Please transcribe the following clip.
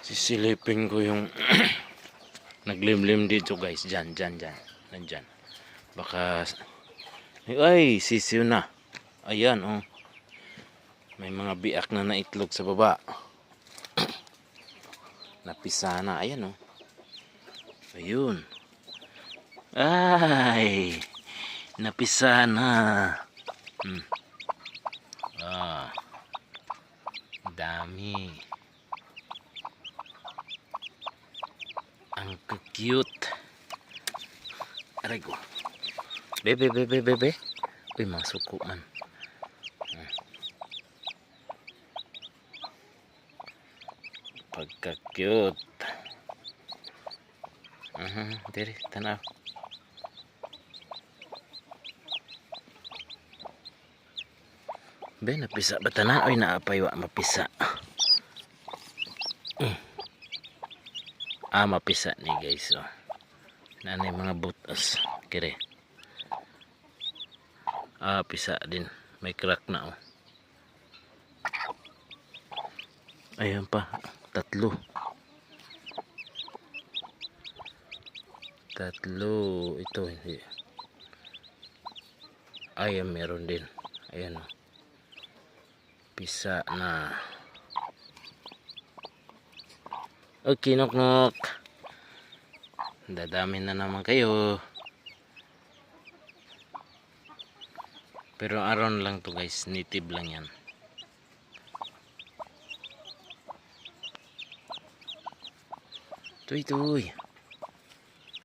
Sisilipin ko yung naglimlim dito guys. Dyan. Nandyan. Baka, ay, sisiw na. Ayan, oh. May mga biak na naitlog sa baba. Napisa na. Ayan, oh. Ayun. Ay, napisa na. Dami. Ang cute. Aray ko. Bebe. Uy, masuko man. Pagka-cute. Diri, tanaw. Be, napisa ba tanaw? Ay, naapay wa mapisa. Mapisa ni guys. Oh. Nanay mga butas. Kire. Pisa din. May crack na. Oh. Ayan pa. Tatlo. Ito hindi. Ayan, meron din. Ayan. Oh. Pisa na. Okay, nok. Dadami na naman kayo. Pero aron lang to guys. Native lang yan. Tuy.